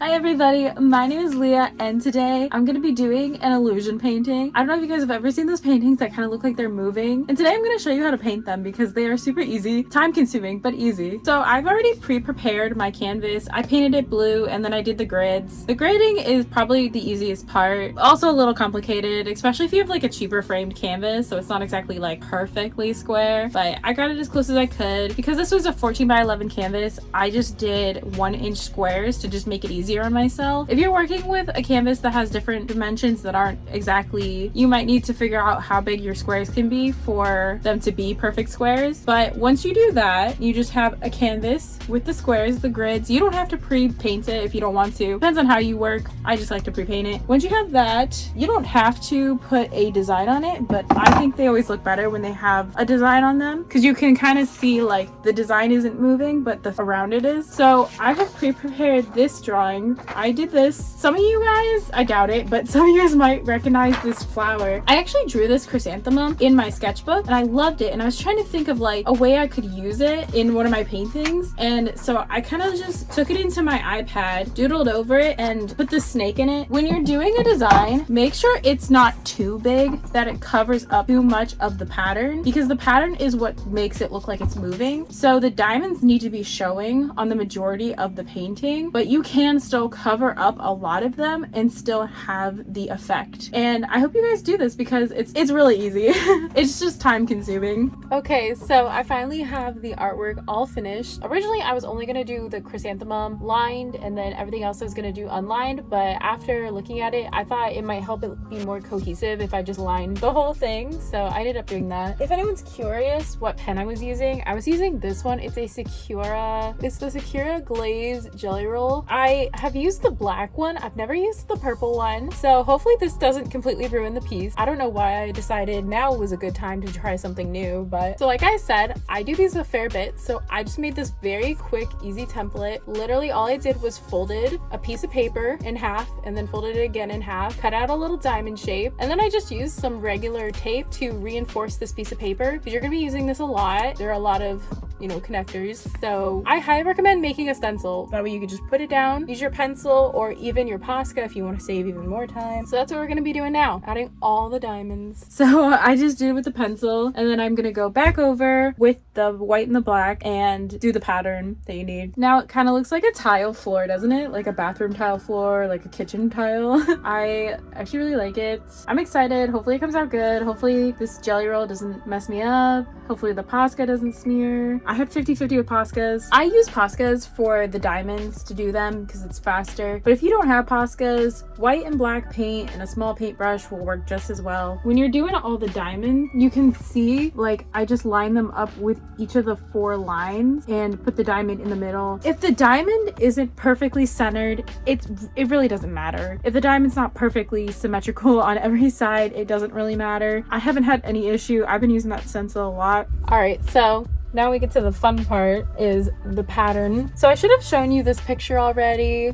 Hi everybody, my name is Leah and today I'm going to be doing an illusion painting. I don't know if you guys have ever seen those paintings that kind of look like they're moving, and today I'm going to show you how to paint them because they are super easy, time consuming, but easy. So I've already pre-prepared my canvas. I painted it blue and then I did the grids. The gridding is probably the easiest part, also a little complicated, especially if you have like a cheaper framed canvas, so it's not exactly like perfectly square, but I got it as close as I could. Because this was a 14 by 11 canvas, I just did 1-inch squares to just make it easier on myself. If you're working with a canvas that has different dimensions that aren't exactly, you might need to figure out how big your squares can be for them to be perfect squares. But once you do that, you just have a canvas with the squares, the grids. You don't have to pre-paint it if you don't want to. Depends on how you work. I just like to pre-paint it. Once you have that, you don't have to put a design on it, but I think they always look better when they have a design on them because you can kind of see like the design isn't moving, but the around it is. So I have pre-prepared this drawing. I did this. Some of you guys, I doubt it, but some of you guys might recognize this flower. I actually drew this chrysanthemum in my sketchbook and I loved it, and I was trying to think of like a way I could use it in one of my paintings, and so I kind of just took it into my iPad, doodled over it, and put the snake in it. When you're doing a design, make sure it's not too big that it covers up too much of the pattern, because the pattern is what makes it look like it's moving. So the diamonds need to be showing on the majority of the painting, but you can still cover up a lot of them and still have the effect. And I hope you guys do this because it's really easy. It's just time consuming. Okay, so I finally have the artwork all finished. Originally I was only gonna do the chrysanthemum lined and then everything else I was gonna do unlined, but after looking at it I thought it might help it be more cohesive if I just lined the whole thing, so I ended up doing that. If anyone's curious what pen I was using this one. It's the Sakura Glaze Jelly Roll. I have used the black one. I've never used the purple one, so hopefully this doesn't completely ruin the piece. I don't know why I decided now was a good time to try something new, but so like I said, I do these a fair bit, so I just made this very quick, easy template. Literally all I did was folded a piece of paper in half and then folded it again in half, cut out a little diamond shape, and then I just used some regular tape to reinforce this piece of paper because you're gonna be using this a lot. There are a lot of connectors, so I highly recommend making a stencil. That way you can just put it down, use your pencil or even your Posca if you want to save even more time. So that's what we're going to be doing now, adding all the diamonds. So I just did it with the pencil, and then I'm going to go back over with the white and the black and do the pattern that you need. Now it kind of looks like a tile floor, doesn't it? Like a bathroom tile floor, like a kitchen tile. I actually really like it. I'm excited. Hopefully it comes out good. Hopefully this jelly roll doesn't mess me up. Hopefully the Posca doesn't smear. I had 50-50 with Poscas. I use Poscas for the diamonds to do them because it's faster. But if you don't have Poscas, white and black paint and a small paintbrush will work just as well. When you're doing all the diamonds, you can see like I just line them up with each of the 4 lines and put the diamond in the middle. If the diamond isn't perfectly centered, it really doesn't matter. If the diamond's not perfectly symmetrical on every side, it doesn't really matter. I haven't had any issue. I've been using that stencil a lot. All right, so now we get to the fun part, is the pattern. So I should have shown you this picture already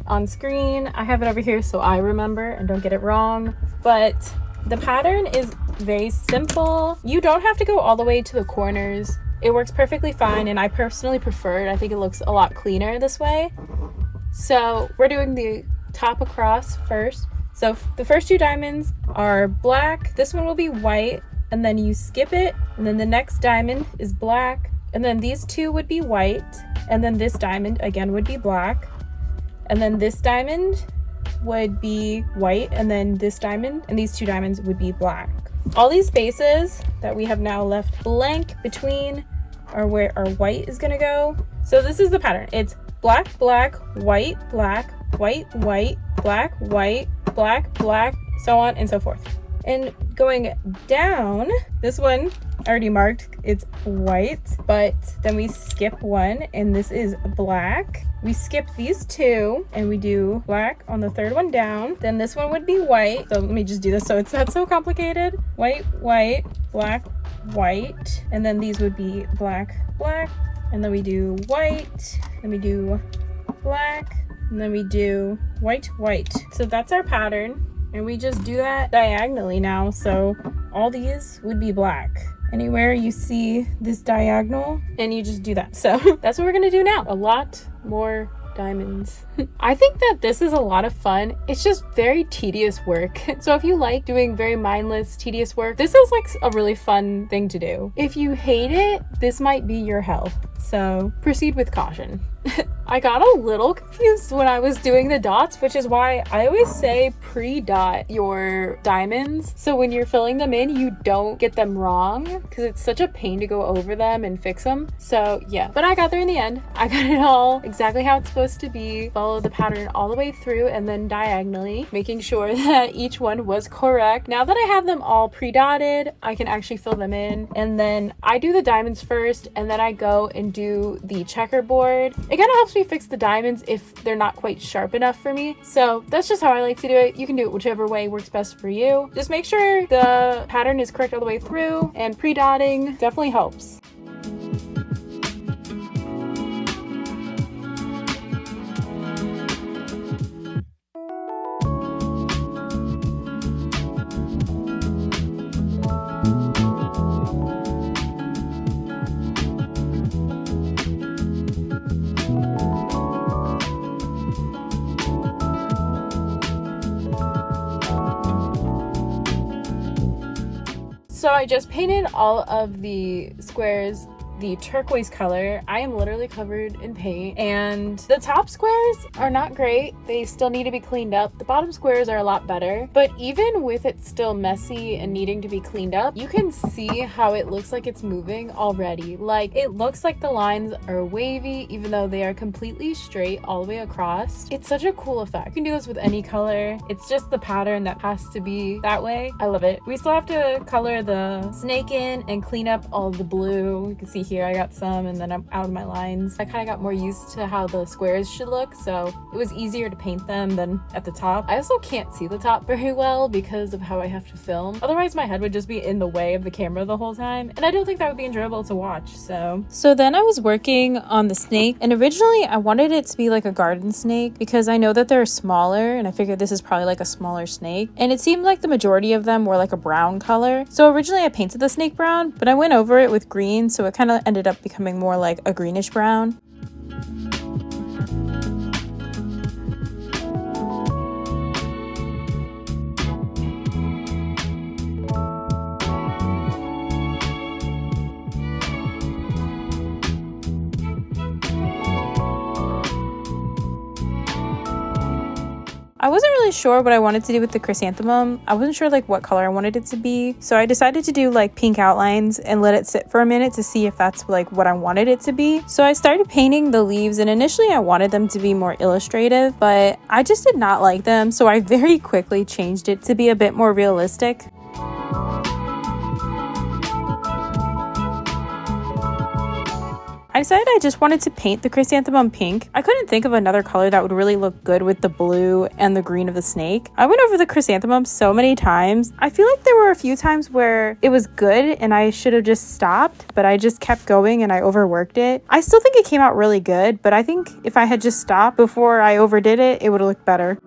on screen. I have it over here so I remember and don't get it wrong. But the pattern is very simple. You don't have to go all the way to the corners. It works perfectly fine, and I personally prefer it. I think it looks a lot cleaner this way. So we're doing the top across first. So the first 2 diamonds are black. This one will be white, and then you skip it, and then the next diamond is black, and then these 2 would be white, and then this diamond again would be black, and then this diamond would be white, and then this diamond and these 2 diamonds would be black. All these spaces that we have now left blank between are where our white is gonna go. So this is the pattern. It's black, black, white, black, white, white, black, white, black, black, so on and so forth. And going down, this one I already marked, it's white, but then we skip one and this is black. We skip these 2 and we do black on the 3rd one down. Then this one would be white. So let me just do this so it's not so complicated. White, white, black, white. And then these would be black, black. And then we do white. Then we do black. And then we do white, white. So that's our pattern. And we just do that diagonally now, so all these would be black. Anywhere you see this diagonal, and you just do that. So that's what we're gonna do now. A lot more diamonds. I think that this is a lot of fun. It's just very tedious work. So if you like doing very mindless, tedious work, this is like a really fun thing to do. If you hate it, this might be your hell. So proceed with caution. I got a little confused when I was doing the dots, which is why I always say pre-dot your diamonds. So when you're filling them in, you don't get them wrong because it's such a pain to go over them and fix them. So yeah, but I got there in the end. I got it all exactly how it's supposed to be. Follow the pattern all the way through and then diagonally, making sure that each one was correct. Now that I have them all pre-dotted, I can actually fill them in. And then I do the diamonds first and then I go and do the checkerboard. It kind of helps me fix the diamonds if they're not quite sharp enough for me. So that's just how I like to do it. You can do it whichever way works best for you. Just make sure the pattern is correct all the way through, and pre-dotting definitely helps. So I just painted all of the squares the turquoise color. I am literally covered in paint, and the top squares are not great. They still need to be cleaned up. The bottom squares are a lot better, but even with it still messy and needing to be cleaned up, you can see how it looks like it's moving already. Like, it looks like the lines are wavy even though they are completely straight all the way across. It's such a cool effect. You can do this with any color. It's just the pattern that has to be that way. I love it. We still have to color the snake in and clean up all the blue. You can see here I got some, and then I'm out of my lines. I kind of got more used to how the squares should look, so it was easier to paint them than at the top. I also can't see the top very well because of how I have to film. Otherwise my head would just be in the way of the camera the whole time, and I don't think that would be enjoyable to watch. So then I was working on the snake, and originally I wanted it to be like a garden snake because I know that they're smaller, and I figured this is probably like a smaller snake, and it seemed like the majority of them were like a brown color. So originally I painted the snake brown, but I went over it with green, so it kind of ended up becoming more like a greenish brown. I wasn't really sure what I wanted to do with the chrysanthemum. I wasn't sure like what color I wanted it to be. So I decided to do like pink outlines and let it sit for a minute to see if that's like what I wanted it to be. So I started painting the leaves, and initially I wanted them to be more illustrative, but I just did not like them. So I very quickly changed it to be a bit more realistic. I decided I just wanted to paint the chrysanthemum pink. I couldn't think of another color that would really look good with the blue and the green of the snake. I went over the chrysanthemum so many times. I feel like there were a few times where it was good and I should have just stopped, but I just kept going and I overworked it. I still think it came out really good, but I think if I had just stopped before I overdid it, it would have looked better.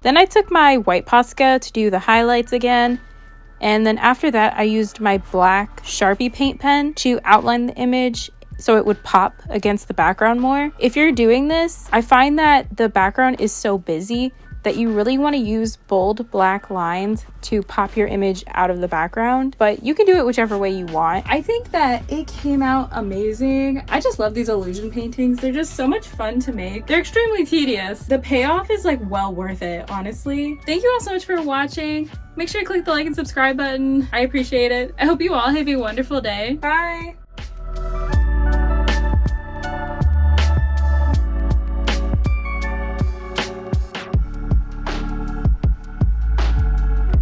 Then I took my white Posca to do the highlights again, and then after that I used my black Sharpie paint pen to outline the image so it would pop against the background more. If you're doing this, I find that the background is so busy that you really want to use bold black lines to pop your image out of the background, but you can do it whichever way you want. I think that it came out amazing. I just love these illusion paintings. They're just so much fun to make. They're extremely tedious. The payoff is like well worth it, honestly. Thank you all so much for watching. Make sure to click the like and subscribe button. I appreciate it. I hope you all have a wonderful day. Bye!